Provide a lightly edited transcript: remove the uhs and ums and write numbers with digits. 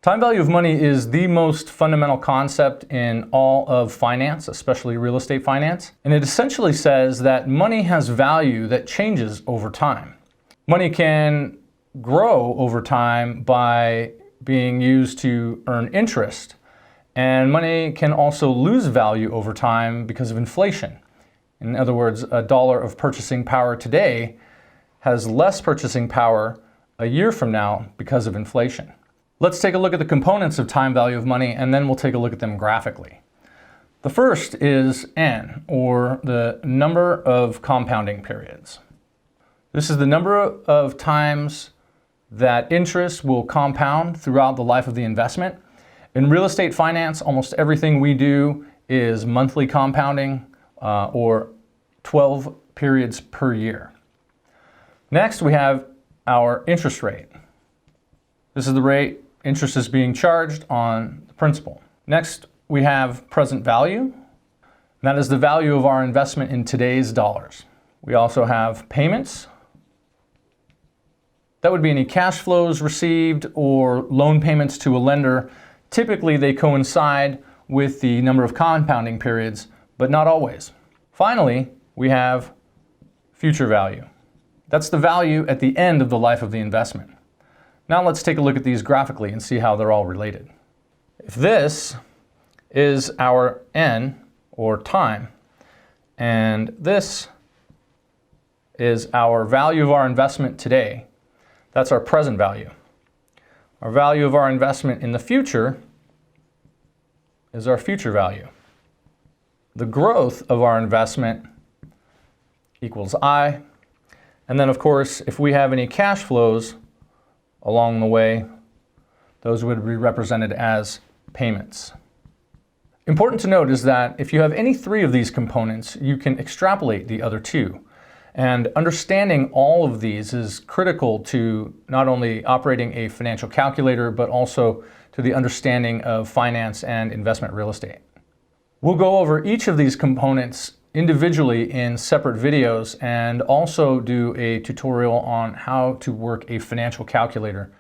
Time value of money is the most fundamental concept in all of finance, especially real estate finance. And it essentially says that money has value that changes over time. Money can grow over time by being used to earn interest. And money can also lose value over time because of inflation. In other words, a dollar of purchasing power today has less purchasing power a year from now because of inflation. Let's take a look at the components of time value of money, and then we'll take a look at them graphically. The first is N, or the number of compounding periods. This is the number of times that interest will compound throughout the life of the investment. In real estate finance, almost everything we do is monthly compounding, or 12 periods per year. Next, we have our interest rate. This is the rate interest is being charged on the principal. Next, we have present value. And that is the value of our investment in today's dollars. We also have payments. That would be any cash flows received or loan payments to a lender. Typically, they coincide with the number of compounding periods, but not always. Finally, we have future value. That's the value at the end of the life of the investment. Now let's take a look at these graphically and see how they're all related. If this is our N, or time, and this is our value of our investment today, that's our present value. Our value of our investment in the future is our future value. The growth of our investment equals I. And then, of course, if we have any cash flows along the way, those would be represented as payments. Important to note is that if you have any three of these components, you can extrapolate the other two. And understanding all of these is critical to not only operating a financial calculator, but also to the understanding of finance and investment real estate. We'll go over each of these components individually in separate videos and also do a tutorial on how to work a financial calculator